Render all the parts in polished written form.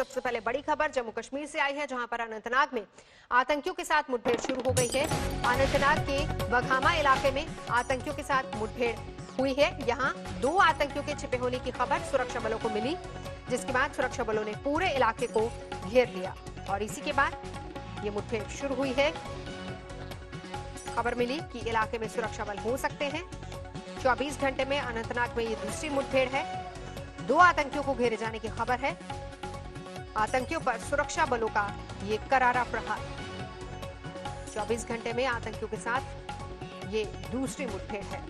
सबसे पहले बड़ी खबर जम्मू कश्मीर से आई है, जहां पर अनंतनाग में आतंकियों के साथ मुठभेड़ शुरू हो गई है। अनंतनाग के वघामा इलाके में आतंकियों के साथ मुठभेड़ हुई है। यहां 2 आतंकियों के छिपे होने की खबर सुरक्षा बलों को मिली, जिसके बाद सुरक्षा बलों ने पूरे इलाके को घेर लिया और इसी के बाद ये मुठभेड़ शुरू हुई है। खबर मिली कि इलाके में सुरक्षा बल हो सकते हैं। 24 घंटे में अनंतनाग में ये दूसरी मुठभेड़ है। 2 आतंकियों को घेरे जाने की खबर है। आतंकियों पर सुरक्षा बलों का ये करारा प्रहार। 24 घंटे में आतंकियों के साथ ये दूसरी मुठभेड़ है।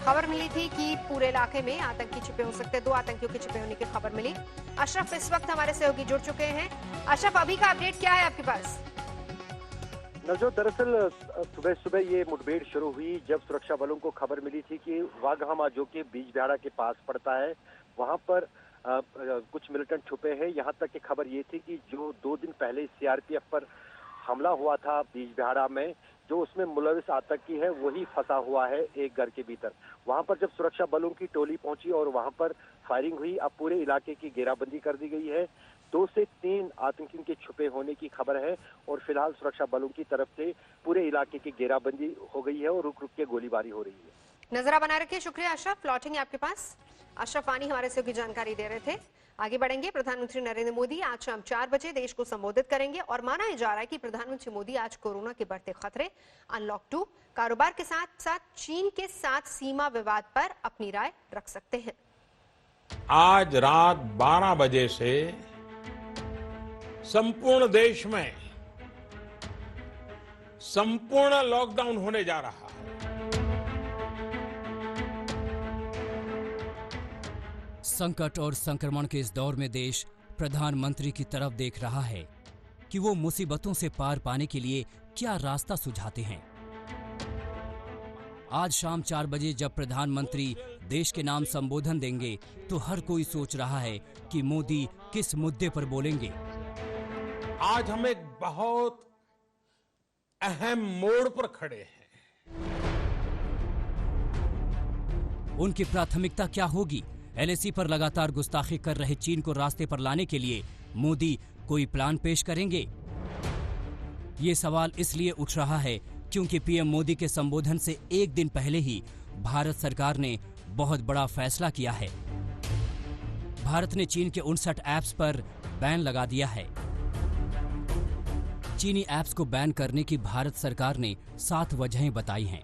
खबर मिली थी कि पूरे इलाके में आतंकी छिपे हो सकते हैं। 2 आतंकियों के छिपे होने की खबर मिली। अशरफ इस वक्त हमारे सहयोगी जुड़ चुके हैं। अशरफ, अभी का अपडेट क्या है आपके पास? नवजोत, दरअसल सुबह सुबह ये मुठभेड़ शुरू हुई जब सुरक्षा बलों को खबर मिली थी कि वाघामा, जो कि बीजबिहाड़ा के पास पड़ता है, वहां पर कुछ मिलिटेंट छुपे हैं। यहां तक की खबर ये थी कि जो 2 दिन पहले सीआरपीएफ पर हमला हुआ था बीजबिहाड़ा में, जो उसमें मुलविस आतंकी है वही फंसा हुआ है एक घर के भीतर। वहां पर जब सुरक्षा बलों की टोली पहुंची और वहां पर फायरिंग हुई, अब पूरे इलाके की घेराबंदी कर दी गई है। 2 से 3 आतंकियों के छुपे होने की खबर है और फिलहाल सुरक्षा बलों की तरफ से पूरे इलाके की घेराबंदी हो गई है और रुक रुक के गोलीबारी हो रही है। नजरा बनाए रखिए। शुक्रिया अशरफ, लौटेंगे आपके पास। अशरफ वानी हमारे सहयोगी जानकारी दे रहे थे। आगे बढ़ेंगे। प्रधानमंत्री नरेंद्र मोदी आज शाम 4 बजे देश को संबोधित करेंगे और माना जा रहा है कि प्रधानमंत्री मोदी आज कोरोना के बढ़ते खतरे, अनलॉक 2, कारोबार के साथ साथ चीन के साथ सीमा विवाद पर अपनी राय रख सकते हैं। आज रात 12 बजे से संपूर्ण देश में संपूर्ण लॉकडाउन होने जा रहा है। संकट और संक्रमण के इस दौर में देश प्रधानमंत्री की तरफ देख रहा है कि वो मुसीबतों से पार पाने के लिए क्या रास्ता सुझाते हैं। आज शाम 4 बजे जब प्रधानमंत्री देश के नाम संबोधन देंगे तो हर कोई सोच रहा है कि मोदी किस मुद्दे पर बोलेंगे। आज हम एक बहुत अहम मोड़ पर खड़े हैं। उनकी प्राथमिकता क्या होगी? एलएसी पर लगातार गुस्ताखी कर रहे चीन को रास्ते पर लाने के लिए मोदी कोई प्लान पेश करेंगे? ये सवाल इसलिए उठ रहा है क्योंकि पीएम मोदी के संबोधन से एक दिन पहले ही भारत सरकार ने बहुत बड़ा फैसला किया है। भारत ने चीन के 59 ऐप्स पर बैन लगा दिया है। चीनी ऐप्स को बैन करने की भारत सरकार ने 7 वजहें बताई हैं,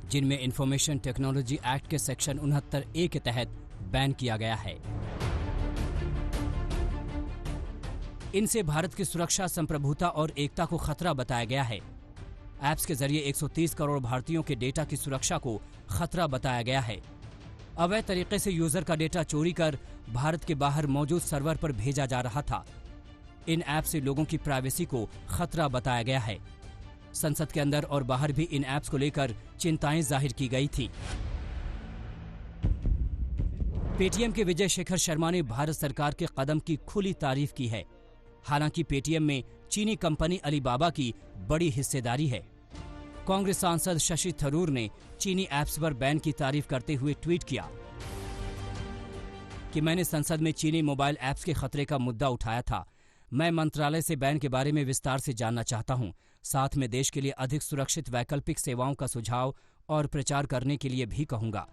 जिनमें इंफॉर्मेशन टेक्नोलॉजी एक्ट के सेक्शन 69A के तहत बैन किया गया है। इनसे भारत की सुरक्षा, संप्रभुता और एकता को खतरा बताया गया है। ऐप्स के जरिए 130 करोड़ भारतीयों के डेटा की सुरक्षा को खतरा बताया गया है। अवैध तरीके से यूजर का डेटा चोरी कर भारत के बाहर मौजूद सर्वर पर भेजा जा रहा था। इन ऐप से लोगों की प्राइवेसी को खतरा बताया गया है। संसद के अंदर और बाहर भी इन ऐप्स को लेकर चिंताएं जाहिर की गई थी। पेटीएम के विजय शेखर शर्मा ने भारत सरकार के कदम की खुली तारीफ की है। हालांकि पेटीएम में चीनी कंपनी अलीबाबा की बड़ी हिस्सेदारी है। कांग्रेस सांसद शशि थरूर ने चीनी ऐप्स पर बैन की तारीफ करते हुए ट्वीट किया कि मैंने संसद में चीनी मोबाइल ऐप्स के खतरे का मुद्दा उठाया था। मैं मंत्रालय से बैन के बारे में विस्तार से जानना चाहता हूं। साथ में देश के लिए अधिक सुरक्षित वैकल्पिक सेवाओं का सुझाव और प्रचार करने के लिए भी कहूंगा।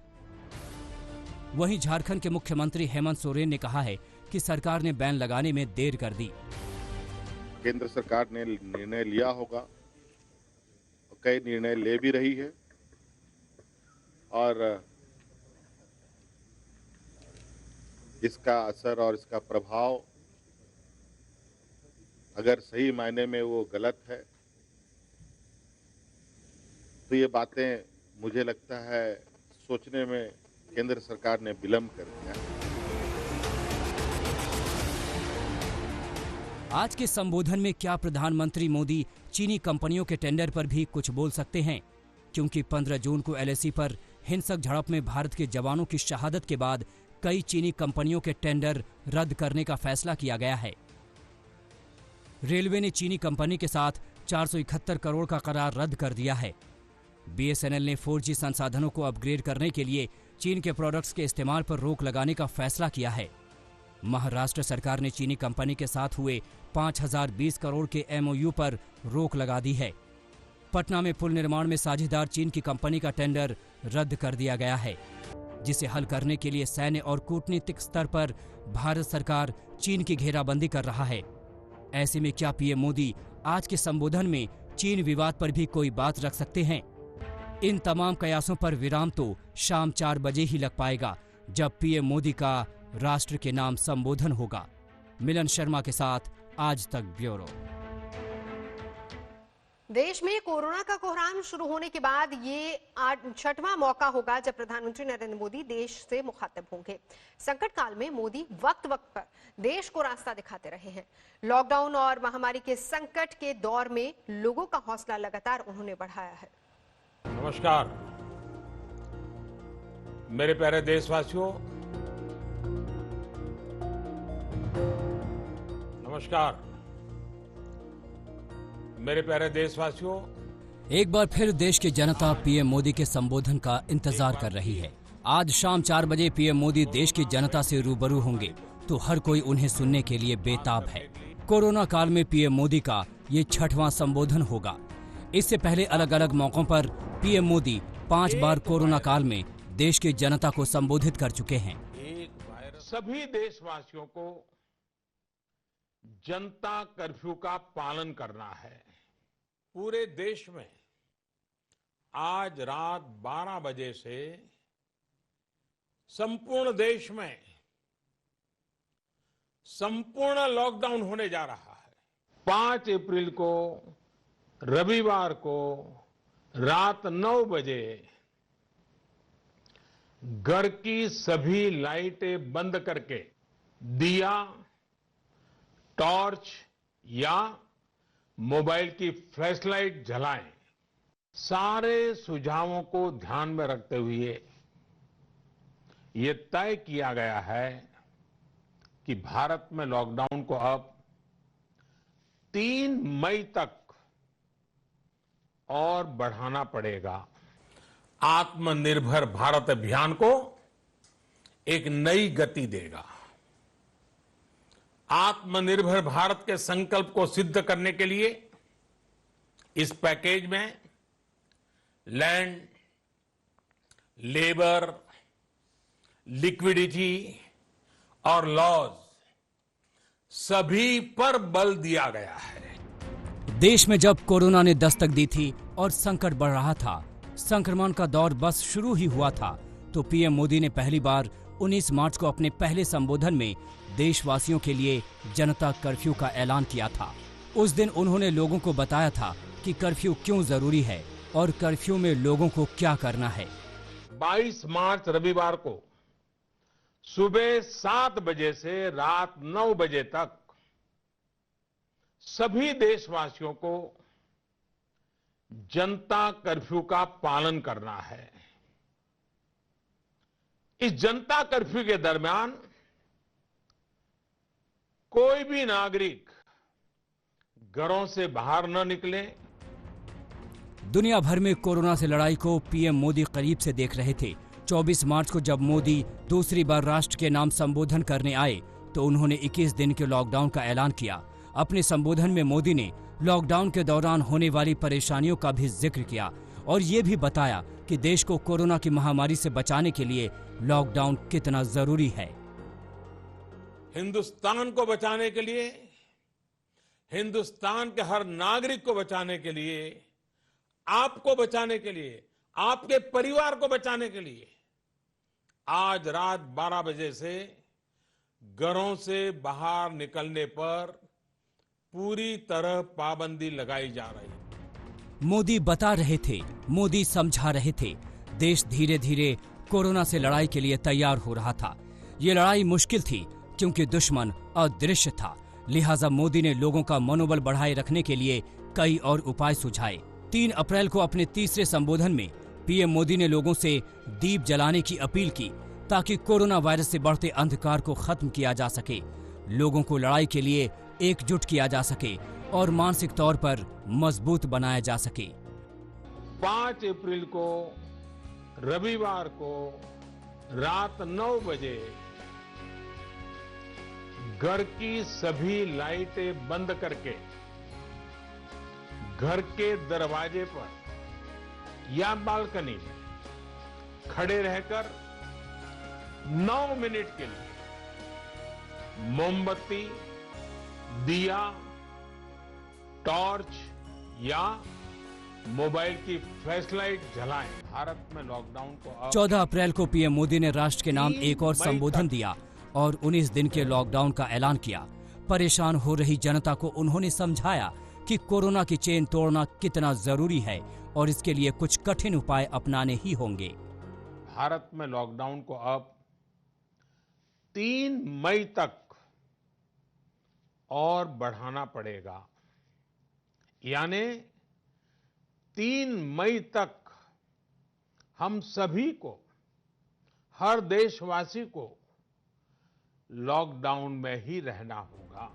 वहीं झारखंड के मुख्यमंत्री हेमंत सोरेन ने कहा है कि सरकार ने बैन लगाने में देर कर दी। केंद्र सरकार ने निर्णय लिया होगा, कई निर्णय ले भी रही है और इसका असर और इसका प्रभाव अगर सही मायने में वो गलत है तो ये बातें मुझे लगता है सोचने में केंद्र सरकार ने विलंब कर दिया है। आज के संबोधन में क्या प्रधानमंत्री मोदी चीनी कंपनियों के टेंडर पर भी कुछ बोल सकते हैं? क्योंकि 15 जून को एलएसी पर हिंसक झड़प में भारत के जवानों की शहादत के बाद कई चीनी कंपनियों के टेंडर रद्द करने का फैसला किया गया है। रेलवे ने चीनी कंपनी के साथ 471 करोड़ का करार रद्द कर दिया है। बीएसएनएल ने 4G संसाधनों को अपग्रेड करने के लिए चीन के प्रोडक्ट्स के इस्तेमाल पर रोक लगाने का फैसला किया है। महाराष्ट्र सरकार ने चीनी कंपनी के साथ हुए 5020 करोड़ के एमओयू पर रोक लगा दी है। पटना में पुल निर्माण में साझेदार चीन की कंपनी का टेंडर रद्द कर दिया गया है, जिसे हल करने के लिए सैन्य और कूटनीतिक स्तर पर भारत सरकार चीन की घेराबंदी कर रहा है। ऐसे में क्या पीएम मोदी आज के संबोधन में चीन विवाद पर भी कोई बात रख सकते हैं? इन तमाम कयासों पर विराम तो शाम 4 बजे ही लग पाएगा, जब पीएम मोदी का राष्ट्र के नाम संबोधन होगा। मिलन शर्मा के साथ आज तक ब्यूरो। देश में कोरोना का कोहराम शुरू होने के बाद ये 6वां मौका होगा जब प्रधानमंत्री नरेंद्र मोदी देश से मुखातिब होंगे। संकट काल में मोदी वक्त वक्त पर देश को रास्ता दिखाते रहे हैं। लॉकडाउन और महामारी के संकट के दौर में लोगों का हौसला लगातार उन्होंने बढ़ाया है। नमस्कार मेरे प्यारे देशवासियों, नमस्कार मेरे प्यारे देशवासियों। एक बार फिर देश की जनता पीएम मोदी के संबोधन का इंतजार कर रही है। आज शाम 4 बजे पीएम मोदी देश की जनता से रूबरू होंगे, तो हर कोई उन्हें सुनने के लिए बेताब है। कोरोना काल में पीएम मोदी का ये 6वां संबोधन होगा। इससे पहले अलग अलग मौकों पर पीएम मोदी 5 बार कोरोना काल में देश की जनता को संबोधित कर चुके हैं। सभी देशवासियों को जनता कर्फ्यू का पालन करना है। पूरे देश में आज रात 12 बजे से संपूर्ण देश में संपूर्ण लॉकडाउन होने जा रहा है। 5 अप्रैल को रविवार को रात 9 बजे घर की सभी लाइटें बंद करके दिया, टॉर्च या मोबाइल की फ्लैशलाइट जलाएं। सारे सुझावों को ध्यान में रखते हुए ये तय किया गया है कि भारत में लॉकडाउन को अब 3 मई तक और बढ़ाना पड़ेगा। आत्मनिर्भर भारत अभियान को एक नई गति देगा। आत्मनिर्भर भारत के संकल्प को सिद्ध करने के लिए इस पैकेज में लैंड, लेबर, लिक्विडिटी और लॉज सभी पर बल दिया गया है। देश में जब कोरोना ने दस्तक दी थी और संकट बढ़ रहा था, संक्रमण का दौर बस शुरू ही हुआ था, तो पीएम मोदी ने पहली बार 19 मार्च को अपने पहले संबोधन में देशवासियों के लिए जनता कर्फ्यू का ऐलान किया था। उस दिन उन्होंने लोगों को बताया था कि कर्फ्यू क्यों जरूरी है और कर्फ्यू में लोगों को क्या करना है। 22 मार्च रविवार को सुबह 7 बजे से रात 9 बजे तक सभी देशवासियों को जनता कर्फ्यू का पालन करना है। इस जनता कर्फ्यू के दरमियान कोई भी नागरिक घरों से बाहर न निकले। दुनिया भर में कोरोना से लड़ाई को पीएम मोदी करीब से देख रहे थे। 24 मार्च को जब मोदी दूसरी बार राष्ट्र के नाम संबोधन करने आए, तो उन्होंने 21 दिन के लॉकडाउन का ऐलान किया। अपने संबोधन में मोदी ने लॉकडाउन के दौरान होने वाली परेशानियों का भी जिक्र किया और ये भी बताया कि देश को कोरोना की महामारी से बचाने के लिए लॉकडाउन कितना जरूरी है। हिंदुस्तान को बचाने के लिए, हिंदुस्तान के हर नागरिक को बचाने के लिए, आपको बचाने के लिए, आपके परिवार को बचाने के लिए आज रात 12 बजे से घरों से बाहर निकलने पर पूरी तरह पाबंदी लगाई जा रही है। मोदी बता रहे थे, मोदी समझा रहे थे, देश धीरे धीरे कोरोना से लड़ाई के लिए तैयार हो रहा था। ये लड़ाई मुश्किल थी क्योंकि दुश्मन अदृश्य था, लिहाजा मोदी ने लोगों का मनोबल बढ़ाए रखने के लिए कई और उपाय सुझाए। 3 अप्रैल को अपने तीसरे संबोधन में पीएम मोदी ने लोगों से दीप जलाने की अपील की ताकि कोरोना वायरस से बढ़ते अंधकार को खत्म किया जा सके, लोगों को लड़ाई के लिए एकजुट किया जा सके और मानसिक तौर पर मजबूत बनाया जा सके। 5 अप्रैल को रविवार को रात 9 बजे घर की सभी लाइटें बंद करके घर के दरवाजे पर या बालकनी में खड़े रहकर 9 मिनट के लिए मोमबत्ती, दिया, टॉर्च या मोबाइल की फ्लैशलाइट जलाएं। भारत में लॉकडाउन को 14 अप्रैल को पीएम मोदी ने राष्ट्र के नाम एक और संबोधन दिया और 19 दिन के लॉकडाउन का ऐलान किया। परेशान हो रही जनता को उन्होंने समझाया कि कोरोना की चेन तोड़ना कितना जरूरी है और इसके लिए कुछ कठिन उपाय अपनाने ही होंगे। भारत में लॉकडाउन को अब 3 मई तक और बढ़ाना पड़ेगा, यानी 3 मई तक हम सभी को, हर देशवासी को लॉकडाउन में ही रहना होगा।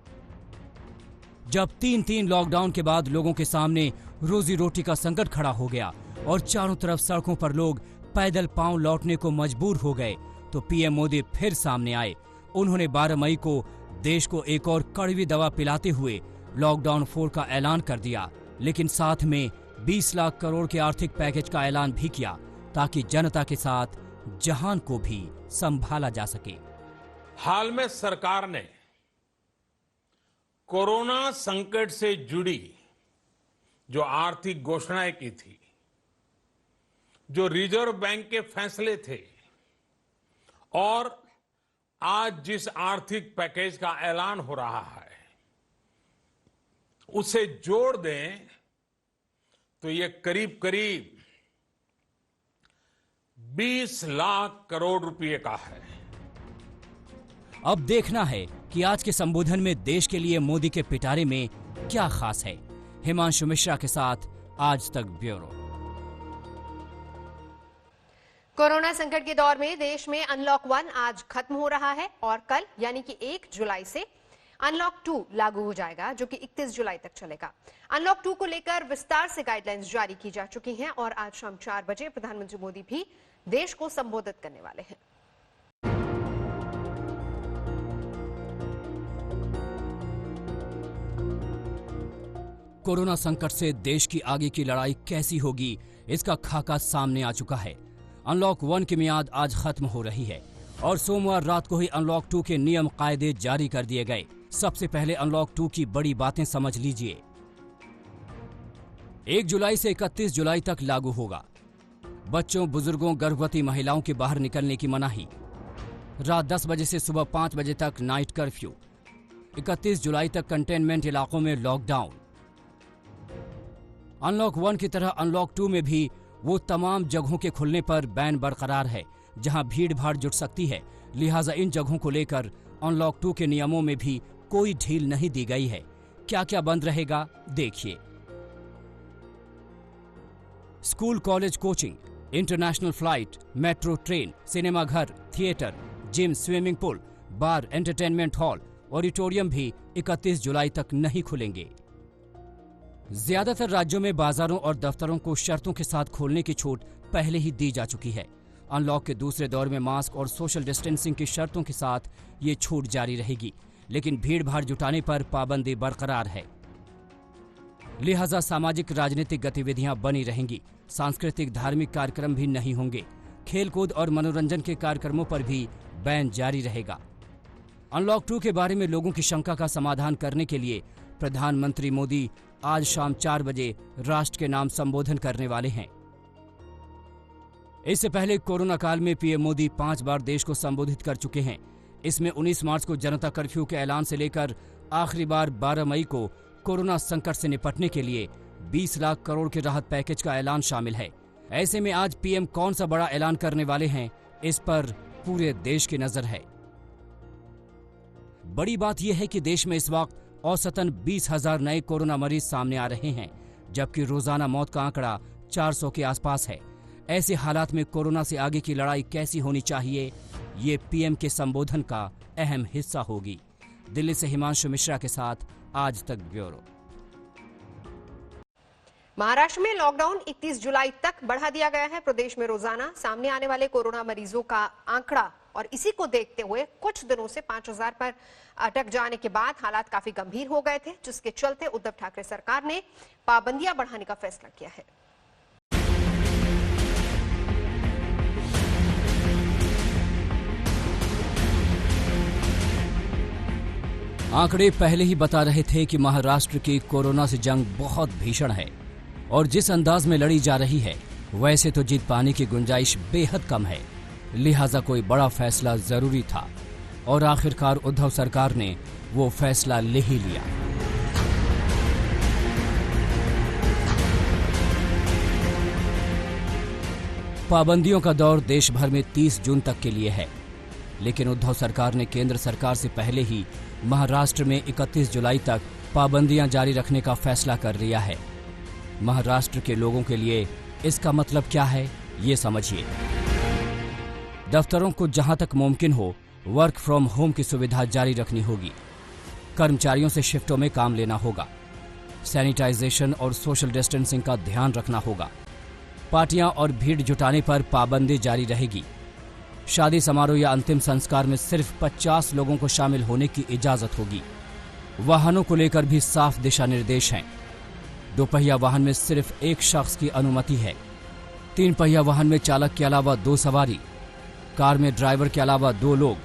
जब 3 लॉकडाउन के बाद लोगों के सामने रोजी रोटी का संकट खड़ा हो गया और चारों तरफ सड़कों पर लोग पैदल पांव लौटने को मजबूर हो गए, तो पीएम मोदी फिर सामने आए। उन्होंने 12 मई को देश को एक और कड़वी दवा पिलाते हुए लॉकडाउन 4 का ऐलान कर दिया, लेकिन साथ में 20 लाख करोड़ के आर्थिक पैकेज का ऐलान भी किया ताकि जनता के साथ जहान को भी संभाला जा सके। हाल में सरकार ने कोरोना संकट से जुड़ी जो आर्थिक घोषणाएं की थी, जो रिजर्व बैंक के फैसले थे और आज जिस आर्थिक पैकेज का ऐलान हो रहा है, उसे जोड़ दें तो ये करीब करीब 20 लाख करोड़ रुपए का है। अब देखना है कि आज के संबोधन में देश के लिए मोदी के पिटारे में क्या खास है। हिमांशु मिश्रा के साथ आज तक ब्यूरो। कोरोना संकट के दौर में देश में अनलॉक 1 आज खत्म हो रहा है और कल यानी कि 1 जुलाई से अनलॉक 2 लागू हो जाएगा, जो कि 31 जुलाई तक चलेगा। अनलॉक 2 को लेकर विस्तार से गाइडलाइंस जारी की जा चुकी हैं और आज शाम 4 बजे प्रधानमंत्री मोदी भी देश को संबोधित करने वाले हैं। कोरोना संकट से देश की आगे की लड़ाई कैसी होगी, इसका खाका सामने आ चुका है। अनलॉक 1 की मियाद आज खत्म हो रही है और सोमवार रात को ही अनलॉक 2 के नियम कायदे जारी कर दिए गए। सबसे पहले अनलॉक 2 की बड़ी बातें समझ लीजिए। 1 जुलाई से 31 जुलाई तक लागू होगा। बच्चों, बुजुर्गों, गर्भवती महिलाओं के बाहर निकलने की मनाही। रात 10 बजे से सुबह 5 बजे तक नाइट कर्फ्यू। 31 जुलाई तक कंटेनमेंट इलाकों में लॉकडाउन। अनलॉक 1 की तरह अनलॉक 2 में भी वो तमाम जगहों के खुलने पर बैन बरकरार है जहां भीड़ भाड़ जुट सकती है। लिहाजा इन जगहों को लेकर अनलॉक 2 के नियमों में भी कोई ढील नहीं दी गई है। क्या क्या बंद रहेगा, देखिए। School, college, coaching, international flight, metro train, cinema घर, थिएटर, जिम, स्विमिंग पूल, बार, एंटरटेनमेंट हॉल, ऑडिटोरियम भी 31 जुलाई तक नहीं खुलेंगे। ज्यादातर राज्यों में बाजारों और दफ्तरों को शर्तों के साथ खोलने की छूट पहले ही दी जा चुकी है। अनलॉक के दूसरे दौर में मास्क और सोशल डिस्टेंसिंग की शर्तों के साथ ये छूट जारी रहेगी, लेकिन भीड़ भाड़ जुटाने पर पाबंदी बरकरार है। लिहाजा सामाजिक राजनीतिक गतिविधियां बनी रहेंगी। सांस्कृतिक धार्मिक कार्यक्रम भी नहीं होंगे। खेलकूद और मनोरंजन के कार्यक्रमों पर भी बैन जारी रहेगा। अनलॉक 2 के बारे में लोगों की शंका का समाधान करने के लिए प्रधानमंत्री मोदी आज शाम 4 बजे राष्ट्र के नाम संबोधन करने वाले हैं। इससे पहले कोरोना काल में पीएम मोदी 5 बार देश को संबोधित कर चुके हैं। इसमें 19 मार्च को जनता कर्फ्यू के ऐलान से लेकर आखिरी बार 12 मई को कोरोना संकट से निपटने के लिए 20 लाख करोड़ के राहत पैकेज का ऐलान शामिल है। ऐसे में आज पीएम कौन सा बड़ा ऐलान करने वाले हैं, इस पर पूरे देश की नजर है। बड़ी बात यह है कि देश में इस वक्त औसतन 20,000 नए कोरोना मरीज सामने आ रहे हैं, जबकि रोजाना मौत का आंकड़ा 400 के आसपास है। ऐसे हालात में कोरोना से आगे की लड़ाई कैसी होनी चाहिए, ये पीएम के संबोधन का अहम हिस्सा होगी। दिल्ली से हिमांशु मिश्रा के साथ आज तक ब्यूरो। महाराष्ट्र में लॉकडाउन 31 जुलाई तक बढ़ा दिया गया है। प्रदेश में रोजाना सामने आने वाले कोरोना मरीजों का आंकड़ा और इसी को देखते हुए कुछ दिनों से 5000 पर अटक जाने के बाद हालात काफी गंभीर हो गए थे, जिसके चलते उद्धव ठाकरे सरकार ने पाबंदियां बढ़ाने का फैसला किया है। आंकड़े पहले ही बता रहे थे कि महाराष्ट्र की कोरोना से जंग बहुत भीषण है और जिस अंदाज में लड़ी जा रही है वैसे तो जीत पाने की गुंजाइश बेहद कम है। लिहाजा कोई बड़ा फैसला जरूरी था और आखिरकार उद्धव सरकार ने वो फैसला ले ही लिया। पाबंदियों का दौर देश भर में 30 जून तक के लिए है, लेकिन उद्धव सरकार ने केंद्र सरकार से पहले ही महाराष्ट्र में 31 जुलाई तक पाबंदियां जारी रखने का फैसला कर लिया है। महाराष्ट्र के लोगों के लिए इसका मतलब क्या है, ये समझिए। दफ्तरों को जहां तक मुमकिन हो वर्क फ्रॉम होम की सुविधा जारी रखनी होगी। कर्मचारियों से शिफ्टों में काम लेना होगा। सैनिटाइजेशन और सोशल डिस्टेंसिंग का ध्यान रखना होगा। पार्टियां और भीड़ जुटाने पर पाबंदी जारी रहेगी। शादी समारोह या अंतिम संस्कार में सिर्फ 50 लोगों को शामिल होने की इजाजत होगी। वाहनों को लेकर भी साफ दिशा निर्देश हैं। दोपहिया वाहन में सिर्फ एक शख्स की अनुमति है। 3 पहिया वाहन में चालक के अलावा 2 सवारी, कार में ड्राइवर के अलावा 2 लोग,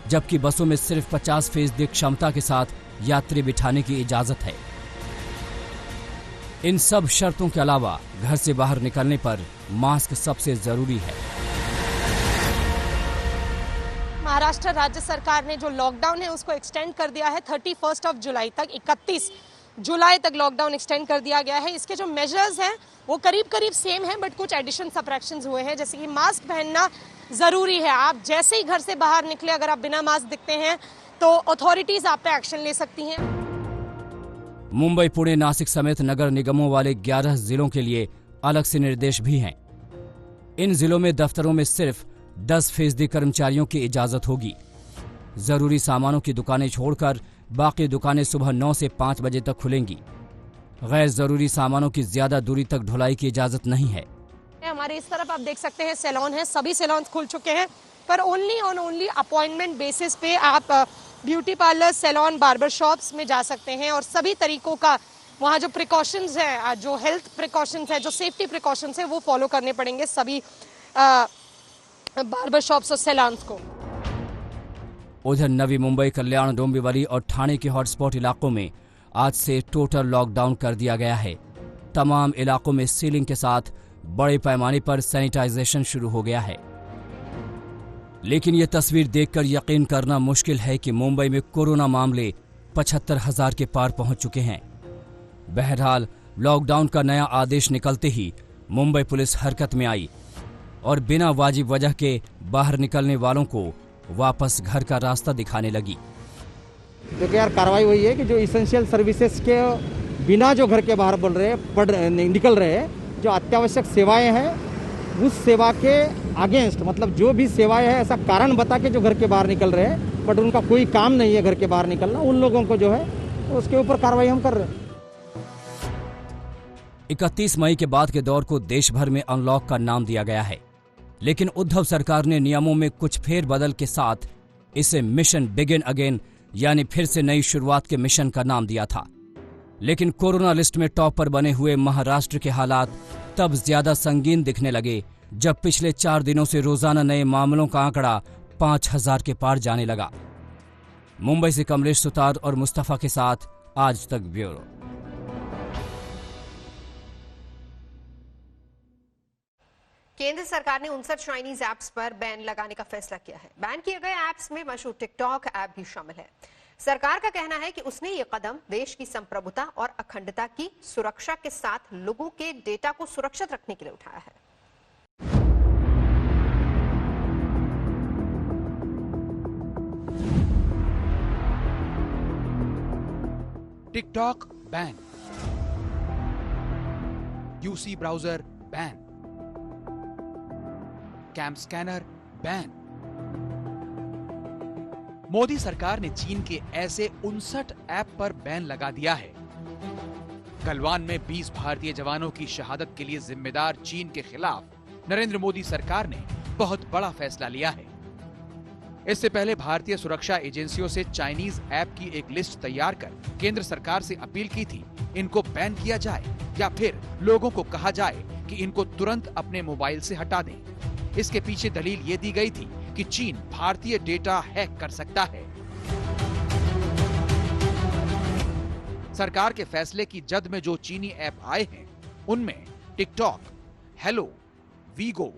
जबकि बसों में सिर्फ 50% क्षमता के साथ यात्री बिठाने की इजाजत है। इन सब शर्तों के अलावा घर से बाहर निकलने पर मास्क सबसे जरूरी है। महाराष्ट्र राज्य सरकार ने जो लॉकडाउन है उसको एक्सटेंड कर दिया है 31 जुलाई तक। 31 जुलाई तक लॉकडाउन एक्सटेंड कर दिया गया है। इसके जो मेजर्स हैं वो करीब करीब सेम हैं, बट कुछ एडिशन सब्ट्रैक्शंस हुए हैं। जैसे कि मास्क पहनना जरूरी है। आप जैसे ही घर से बाहर निकले अगर आप बिना मास्क दिखते हैं तो अथॉरिटीज आप पे एक्शन ले सकती हैं। मुंबई, पुणे, नासिक समेत नगर निगमों वाले 11 जिलों के लिए अलग से निर्देश भी हैं। इन जिलों में दफ्तरों में सिर्फ 10% कर्मचारियों की इजाजत होगी। जरूरी सामानों की दुकानें छोड़कर बाकी दुकानें सुबह 9 से 5 बजे तक खुलेंगी। गैर जरूरी सामानों की ज्यादा दूरी तक ढुलाई की इजाजत नहीं है। हमारे इस तरफ आप देख सकते हैं सैलून है, सभी सैलून खुल चुके हैं, पर ओनली अपॉइंटमेंट बेसिस पे आप beauty parlour, salon, barber shops में जा सकते हैं और सभी तरीकों का वहाँ जो प्रिकॉशंस है, जो हेल्थ प्रिकॉशंस है, जो सेफ्टी प्रिकॉशंस है वो फॉलो करने पड़ेंगे सभी बार्बर शॉप्स और सैलून्स को। उधर नवी मुंबई, कल्याण, डोंबिवली और ठाणे के हॉटस्पॉट इलाकों में आज से टोटल लॉकडाउन कर दिया गया है। तमाम इलाकों में सीलिंग के साथ बड़े पैमाने पर सैनिटाइजेशन शुरू हो गया है। लेकिन यह तस्वीर देखकर यकीन करना मुश्किल है कि मुंबई में कोरोना मामले 75,000 के पार पहुंच चुके हैं। बहरहाल लॉकडाउन का नया आदेश निकलते ही मुंबई पुलिस हरकत में आई और बिना वाजिब वजह के बाहर निकलने वालों को वापस घर का रास्ता दिखाने लगी। क्योंकि यार कार्रवाई हुई है कि जो इसेंशियल सर्विसेज के बिना जो घर के बाहर निकल रहे हैं, जो अत्यावश्यक सेवाएं हैं उस सेवा के अगेंस्ट, मतलब जो भी सेवाएं हैं ऐसा कारण बता के जो घर के बाहर निकल रहे हैं बट उनका कोई काम नहीं है घर के बाहर निकलना, उन लोगों को जो है उसके ऊपर कार्रवाई हम कर रहे हैं। 31 मई के बाद के दौर को देश भर में अनलॉक का नाम दिया गया है, लेकिन उद्धव सरकार ने नियमों में कुछ फेरबदल के साथ इसे मिशन बिगिन अगेन यानी फिर से नई शुरुआत के मिशन का नाम दिया था। लेकिन कोरोना लिस्ट में टॉप पर बने हुए महाराष्ट्र के हालात तब ज्यादा संगीन दिखने लगे जब पिछले 4 दिनों से रोजाना नए मामलों का आंकड़ा 5,000 के पार जाने लगा। मुंबई से कमलेश सुतार और मुस्तफा के साथ आज तक ब्यूरो। केंद्र सरकार ने 59 चाइनीज ऐप्स पर बैन लगाने का फैसला किया है। बैन किए गए ऐप्स में मशहूर टिकटॉक ऐप भी शामिल है। सरकार का कहना है कि उसने ये कदम देश की संप्रभुता और अखंडता की सुरक्षा के साथ लोगों के डेटा को सुरक्षित रखने के लिए उठाया है। TikTok ban, UC browser ban, cam scanner ban. Modi सरकार ने चीन के ऐसे 59 ऐप पर बैन लगा दिया है। गलवान में 20 भारतीय जवानों की शहादत के लिए जिम्मेदार चीन के खिलाफ नरेंद्र मोदी सरकार ने बहुत बड़ा फैसला लिया है। इससे पहले भारतीय सुरक्षा एजेंसियों से चाइनीज ऐप की एक लिस्ट तैयार कर केंद्र सरकार से अपील की थी इनको बैन किया जाए या फिर लोगों को कहा जाए कि इनको तुरंत अपने मोबाइल से हटा दें। इसके पीछे दलील ये दी गई थी कि चीन भारतीय डेटा हैक कर सकता है। सरकार के फैसले की जद में जो चीनी ऐप आए हैं उनमें TikTok, Hello, Vigo,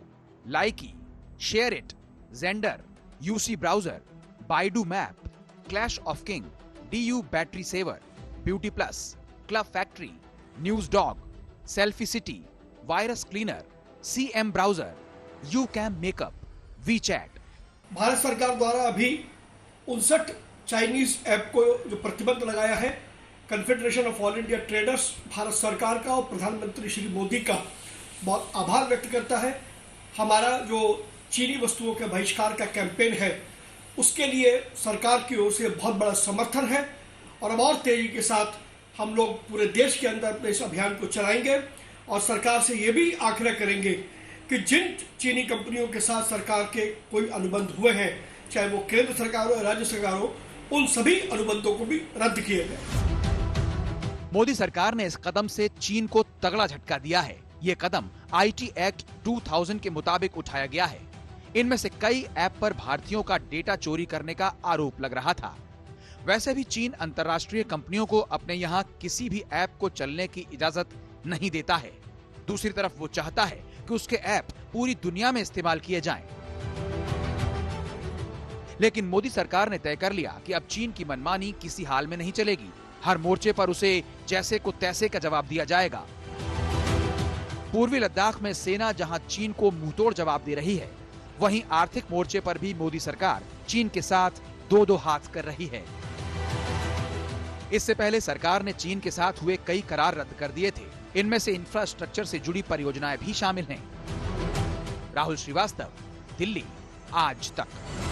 Likee, share it, Xender, UC browser, Baidu map, clash of king, DU battery saver, beauty plus, club factory, news dog, selfie city, virus cleaner, CM browser, you cam makeup, WeChat. Bharat सरकार द्वारा अभी 59 Chinese app को जो प्रतिबंध लगाया है, confederation of all India traders Bharat सरकार का और प्रधानमंत्री श्री मोदी का बहुत आभार व्यक्त करता है। हमारा जो चीनी वस्तुओं के बहिष्कार का कैंपेन है उसके लिए सरकार की ओर से बहुत बड़ा समर्थन है और अब और तेजी के साथ हम लोग पूरे देश के अंदर अपने इस अभियान को चलाएंगे और सरकार से ये भी आग्रह करेंगे कि जिन चीनी कंपनियों के साथ सरकार के कोई अनुबंध हुए हैं, चाहे वो केंद्र सरकार हो या राज्य सरकार हो, उन सभी अनुबंधों को भी रद्द किए गए। मोदी सरकार ने इस कदम से चीन को तगड़ा झटका दिया है। ये कदम आईटी एक्ट 2000 के मुताबिक उठाया गया है। इनमें से कई ऐप पर भारतीयों का डेटा चोरी करने का आरोप लग रहा था। वैसे भी चीन अंतर्राष्ट्रीय कंपनियों को अपने यहाँ किसी भी ऐप को चलने की इजाजत नहीं देता है। दूसरी तरफ वो चाहता है कि उसके ऐप पूरी दुनिया में इस्तेमाल किए जाएं। लेकिन मोदी सरकार ने तय कर लिया कि अब चीन की मनमानी किसी हाल में नहीं चलेगी। हर मोर्चे पर उसे जैसे को तैसे का जवाब दिया जाएगा। पूर्वी लद्दाख में सेना जहां चीन को मुंहतोड़ जवाब दे रही है, वहीं आर्थिक मोर्चे पर भी मोदी सरकार चीन के साथ दो दो हाथ कर रही है। इससे पहले सरकार ने चीन के साथ हुए कई करार रद्द कर दिए थे। इनमें से इंफ्रास्ट्रक्चर से जुड़ी परियोजनाएं भी शामिल हैं। राहुल श्रीवास्तव, दिल्ली, आज तक।